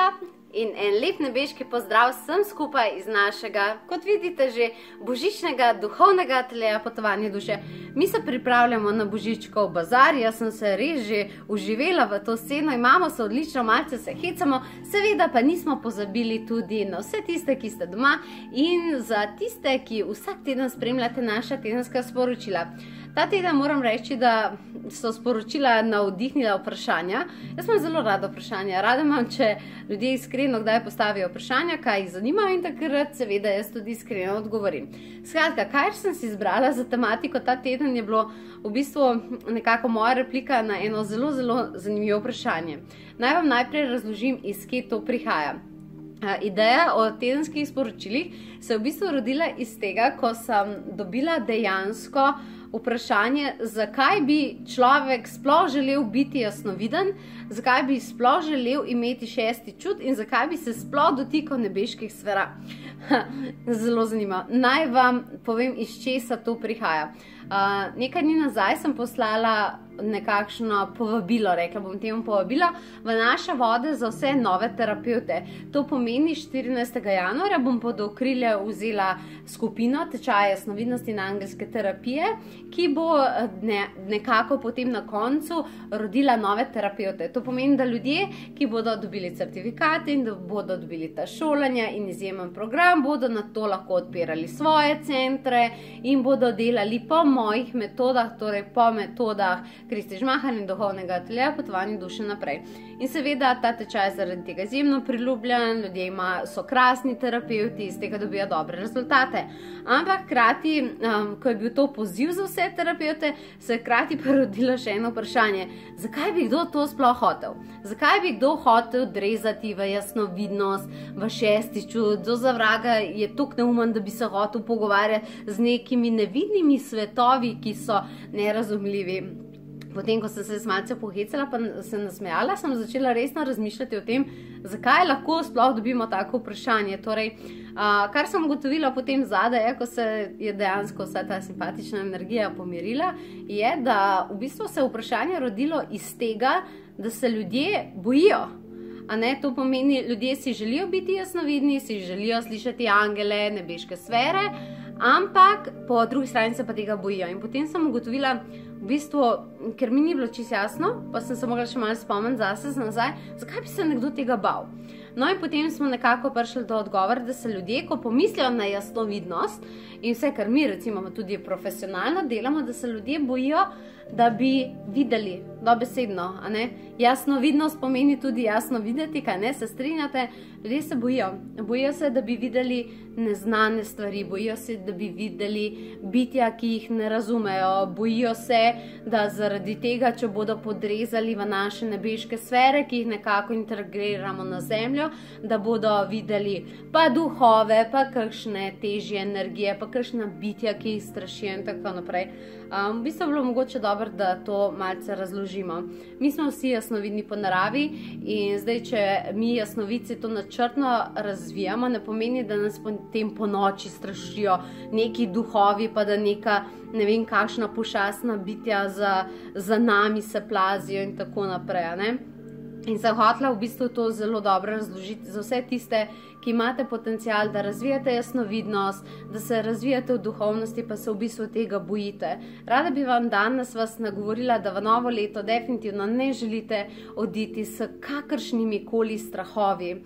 Živijo in en lep nebeški pozdrav vsem skupaj iz našega, kot vidite, že božičnega duhovnega ateljeja Potovanje duše. Mi se pripravljamo na Božičkov bazar, jaz sem se res že uživela v to sceno, imamo se odlično, malce se hecamo, seveda pa nismo pozabili tudi na vse tiste, ki ste doma in za tiste, ki vsak teden spremljate naša tedenska sporočila. Ta teden moram reči, da so sporočila navdihnila vprašanja. Jaz imam zelo rada vprašanja. Rada imam, če ljudje iskreno kdaj postavijo vprašanja, kaj jih zanima in takrat seveda jaz tudi iskreno odgovorim. Skratka, kaj sem si izbrala za tematiko ta teden je bilo v bistvu nekako moja replika na eno zelo zanimivo vprašanje. Naj vam najprej razložim, iz kje to prihaja. Ideja o tedenskih sporočilih se je v bistvu rodila iz tega, ko sem dobila dejansko vprašanje, zakaj bi človek sploh želel biti jasnoviden, zakaj bi sploh želel imeti šesti čut in zakaj bi se sploh dotikal nebeških sfera. Zelo zanimivo. Naj vam povem, iz česa to prihaja. Nekaj dni nazaj sem poslala nekakšno povabilo, rekla bom temu povabilo, v naše vode za vse nove terapevte. To pomeni 14. januarja bom pod okrilje vzela skupino tečaja jasnovidnosti in angelske terapije, ki bo nekako potem na koncu rodila nove terapevte. To pomeni, da ljudje, ki bodo dobili certifikate in da bodo dobili ta šolanja in izjemen program, bodo na to lahko odpirali svoje centre in bodo delali po mojih metodah, torej po metodah Kristi Žmahan in duhovnega ateljeja Potovanje duše naprej. In seveda ta tečaj je zaradi tega izjemno priljubljen, ljudje so krasni terapevti, iz tega dobijo dobre rezultate. Ampak hkrati, ko je bil to poziv za vse terapevte, se je hkrati pa rodilo še eno vprašanje. Zakaj bi kdo to sploh hotel? Zakaj bi kdo hotel drezati v jasnovidnost, v šesti čut? Do za vraga je toliko neumen, da bi se hotel pogovarjati z nekimi nevidnimi svetovi, ki so nerazumljivi. Potem, ko sem se malce pohecala pa se nasmejala, sem začela resno razmišljati o tem, zakaj lahko sploh dobimo tako vprašanje. Torej, kar sem ugotovila potem zadaj, ko se je dejansko vsa ta simpatična energija pomirila, je, da v bistvu se vprašanje rodilo iz tega, da se ljudje bojijo. To pomeni, ljudje si želijo biti jasnovidni, si želijo slišati angele, nebeške sfere, ampak po drugi strani se pa tega bojijo. In potem sem ugotovila, v bistvu, ker mi ni bilo čisto jasno, pa sem se mogla še malo spomniti zase nazaj, zakaj bi se nekdo tega bal. No in potem smo nekako prišli do odgovora, da se ljudje, ko pomislijo na jasnovidnost in vse, kar mi recimo tudi profesionalno delamo, da se ljudje bojijo, da bi videli dobesedno. Jasnovidnost pomeni tudi jasno videti, kaj ne, se strinjate? Ljudje se bojijo. Bojijo se, da bi videli neznane stvari, bojijo se, da bi videli bitja, ki jih ne razumejo, bojijo se, da zaradi tega, če bodo podrezali v naše nebeške sfere, ki jih nekako integriramo na zemljo, da bodo videli pa duhove, pa kakšne težje energije, pa kakšna bitja, ki jih strašijo in tako naprej. V bistvu je bilo mogoče dobro, da to malce razložimo. Mi smo vsi jasnovidni po naravi in zdaj, če mi jasnovidci to načrtno razvijamo, ne pomeni, da nas potem po noči strašijo neki duhovi, pa da neka ne vem kakšna pošastna bitja za nami se plazijo in tako naprej. In sem hotela v bistvu to zelo dobro razložiti za vse tiste, ki imate potencial, da razvijate jasnovidnost, da se razvijate v duhovnosti, pa se v bistvu tega bojite. Rada bi vam danes nagovorila, da v novo leto definitivno ne želite oditi s kakršnimi koli strahovi.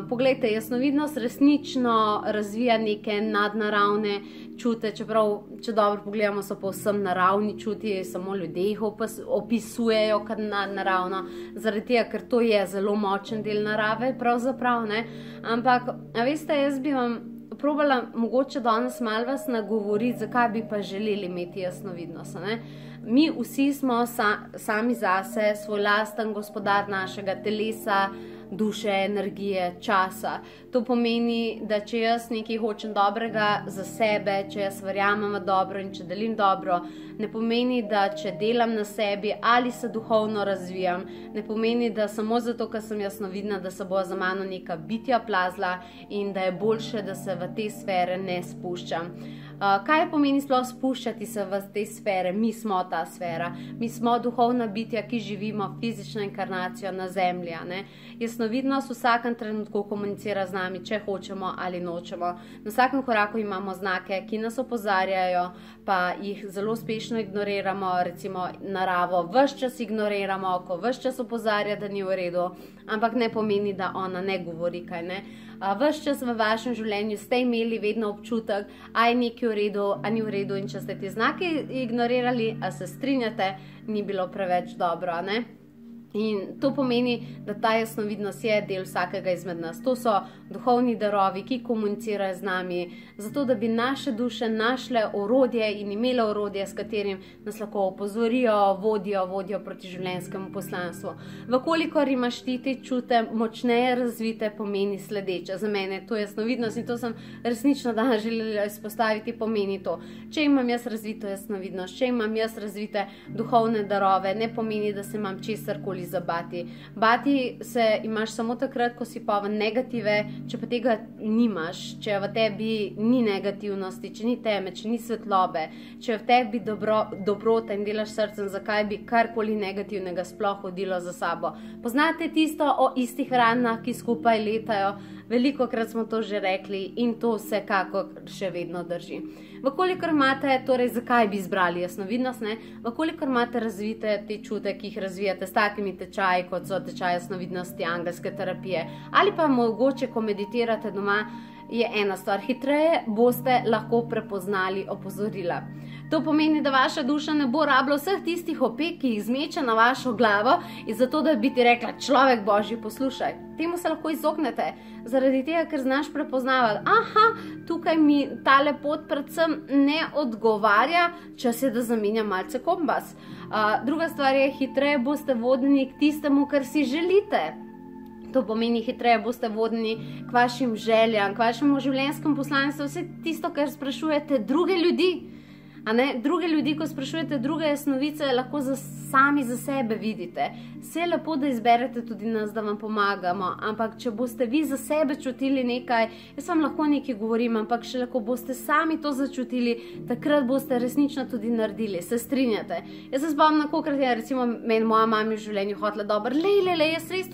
Poglejte, jasnovidnost resnično razvija neke nadnaravne čute, čeprav, če dobro pogledamo, so povsem naravni čuti, samo ljudje jih opisujejo kot nadnaravno, zaradi tega, ker to je zelo močen del narave, pravzaprav, ampak, veste, jaz bi vam probala mogoče danes malo vas nagovoriti, zakaj bi pa želeli imeti jasnovidnost, Mi vsi smo sami zase, svoj lasten gospodar našega telesa, duše, energije, časa. To pomeni, da če jaz nekaj hočem dobrega za sebe, če jaz verjamem v dobro in če delim dobro, ne pomeni, da če delam na sebi ali se duhovno razvijam, ne pomeni, da samo zato, ker sem jasnovidna, da se bo za mano neka bitja plazla in da je boljše, da se v te sfere ne spuščam. Kaj pomeni sploh spuščati se v te sfere? Mi smo ta sfera, mi smo duhovna bitja, ki živimo fizično inkarnacijo na zemlji. Jasnovidnost v vsakem trenutku komunicira z nami, če hočemo ali nočemo. Na vsakem koraku imamo znake, ki nas opozarjajo, pa jih zelo uspešno ignoriramo, recimo naravo ves čas ignoriramo, ko ves čas opozarja, da ni v redu, ampak ne pomeni, da ona ne govori, kaj ne. Ves čas v vašem življenju ste imeli vedno občutek, a je nekaj v redu, a ni v redu, in če ste te znake ignorirali, a se strinjate, ni bilo preveč dobro, ne? In to pomeni, da ta jasnovidnost je del vsakega izmed nas. To so duhovni darovi, ki komunicirajo z nami, zato da bi naše duše našle orodje in imele orodje, s katerim nas lahko opozorijo, vodijo proti življenjskemu poslanstvu. Vkolikor imaš ti te čute močneje razvite, pomeni sledeče. Za mene je to jasnovidnost in to sem resnično danes želela izpostaviti, pomeni to. Če imam jaz razvito jasnovidnost, če imam jaz razvite duhovne darove, ne pomeni, da se imam česarkoli zabati. Bati se imaš samo takrat, ko si pa v negative, če pa tega nimaš, če v tebi ni negativnosti, če ni teme, če ni svetlobe, če je v tebi dobrota in delaš srcem, zakaj bi karkoli negativnega sploh hodilo za sabo. Poznate tisto o istih ranah, ki skupaj letajo? Velikokrat smo to že rekli in to vsekakor še vedno drži. Vkolikor imate, torej zakaj bi izbrali jasnovidnost, ne? Vkolikor imate razvite te čute, ki jih razvijate s takimi tečaji, kot so tečaj jasnovidnosti, angelske terapije, ali pa mogoče, ko meditirate doma, je ena stvar, hitreje boste lahko prepoznali opozorila. To pomeni, da vaša duša ne bo rabila vseh tistih opek, ki jih zmeče na vašo glavo, in zato, da bi ti rekla, človek Božji, poslušaj. Temu se lahko izognete, zaradi tega, ker znaš prepoznavati, tukaj mi tale pot predvsem ne odgovarja, čas je, da zamenjam malce kompas. Druga stvar je, hitreje boste vodeni k tistemu, kar si želite. To pomeni, hitreje boste vodeni k vašim željam, k vašemu življenjskemu poslanstvu, vse tisto, kar sprašujete druge ljudi. Druge ljudi, ko sprašujete druge jasnovice, lahko sami za sebe vidite. Vse je lepo, da izberete tudi nas, da vam pomagamo, ampak če boste vi za sebe čutili nekaj, jaz vam lahko nekaj govorim, ampak še lahko boste sami to začutili, takrat boste resnično tudi naredili, se strinjate. Jaz se spomnim, kolikrat je recimo meni moja mami v življenju hotela dobro, jaz res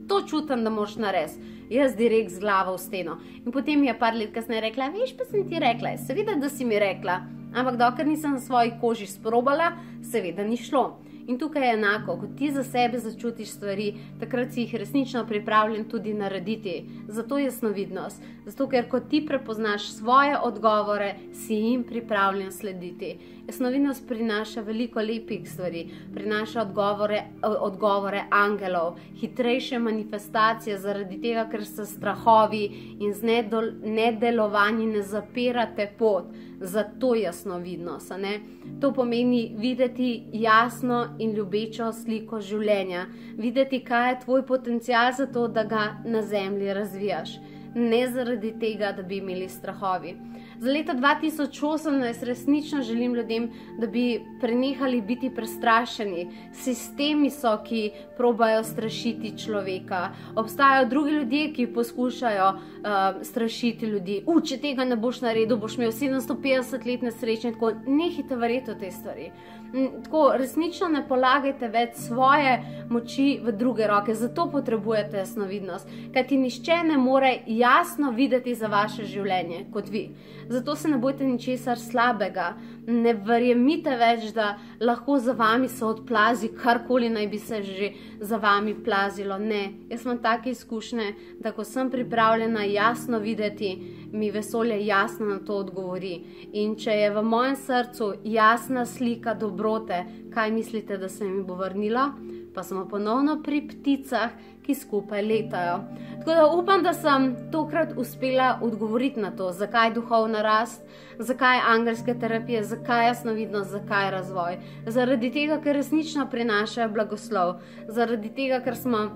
to čutim, da moraš narediti. Jaz direkt z glavo v steno. In potem mi je par let kasneje rekla, veš, pa sem ti rekla, seveda, da si mi rekla, ampak dokler nisem na svoji koži sprobala, seveda ni šlo. In tukaj je enako, ko ti za sebe začutiš stvari, takrat si jih resnično pripravljen tudi narediti. Zato je jasnovidnost. Zato, ker ko ti prepoznaš svoje odgovore, si jim pripravljen slediti. Jasnovidnost prinaša veliko lepih stvari, prinaša odgovore angelov, hitrejše manifestacije zaradi tega, ker se strahovi in z nedelovanji ne zapirate pot. Zato jasnovidnost, To pomeni videti jasno in ljubečo sliko življenja, videti, kaj je tvoj potencial za to, da ga na zemlji razvijaš. Ne zaradi tega, da bi imeli strahovi. Za leto 2018 resnično želim ljudem, da bi prenehali biti prestrašeni. Sistemi so, ki probajo strašiti človeka. Obstajajo drugi ljudje, ki poskušajo strašiti ljudi. Če tega ne boš naredil, boš imel 750 let nesrečne, tako nehite verjeti v te stvari. Tako resnično ne polagajte več svoje moči v druge roke, zato potrebujete jasnovidnost, kajti nihče ne more jasno videti za vaše življenje kot vi. Zato se ne bojte ničesar slabega, ne verjemite več, da lahko za vami se odplazi karkoli naj bi se že za vami plazilo. Ne, jaz imam take izkušnje, da ko sem pripravljena jasno videti, mi vesolje jasno na to odgovori. In če je v mojem srcu jasna slika dobrote, kaj mislite, da se mi bo vrnilo? Pa smo ponovno pri pticah, ki skupaj letajo. Tako da upam, da sem tokrat uspela odgovoriti na to, zakaj duhovna rast, zakaj angelske terapije, zakaj jasnovidnost, zakaj razvoj. Zaradi tega, ker resnično prinašajo blagoslov, zaradi tega, ker smo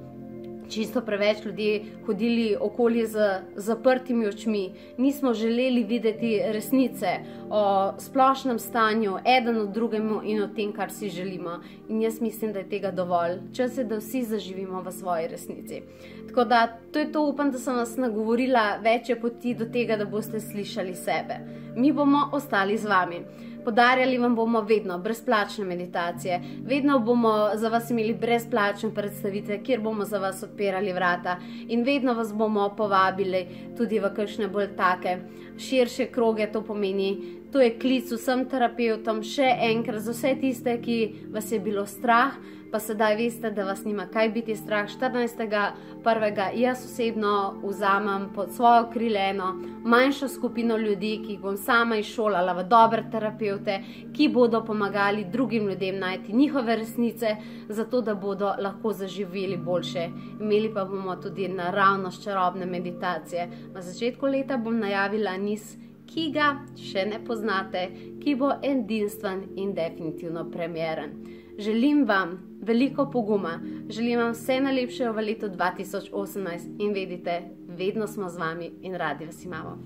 čisto preveč ljudi hodili okoli z zaprtimi očmi, nismo želeli videti resnice o splošnem stanju, eden o drugemu in o tem, kar si želimo. In jaz mislim, da je tega dovolj. Čas je, da vsi zaživimo v svoji resnici. Tako da, to je to, upam, da sem vas nagovorila, več je poti do tega, da boste slišali sebe. Mi bomo ostali z vami. Podarjali vam bomo vedno brezplačne meditacije, vedno bomo za vas imeli brezplačne predstavitve, kjer bomo za vas odpirali vrata in vedno vas bomo povabili tudi v kakšne bolj take širše kroge. To pomeni, to je klic vsem terapeutom, še enkrat za vse tiste, ki vas je bilo strah, pa sedaj veste, da vas nima kaj biti strah. 14.1. jaz osebno vzamem pod svojo krileno manjšo skupino ljudi, ki jih bom sama izšolala v dobre terapeute, ki bodo pomagali drugim ljudem najti njihove resnice, zato da bodo lahko zaživeli boljše. Imeli pa bomo tudi naravnost čarobne meditacije. Na začetku leta bom najavila niz, ki ga še ne poznate, ki bo edinstven in definitivno premieren. Želim vam veliko poguma, želim vam vse najlepše v letu 2018 in vedite, vedno smo z vami in radi vas imamo.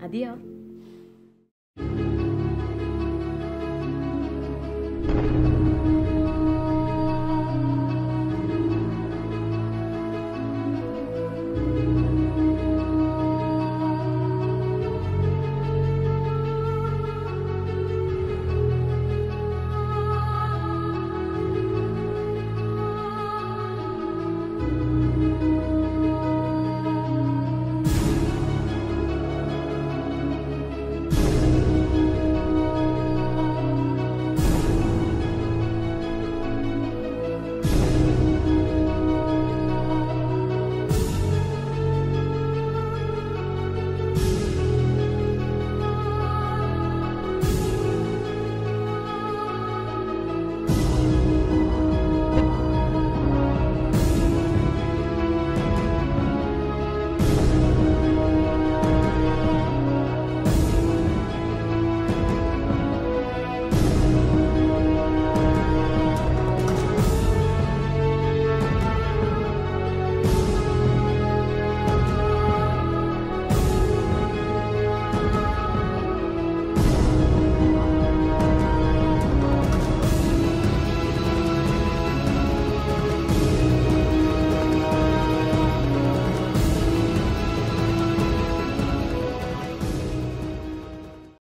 Adijo!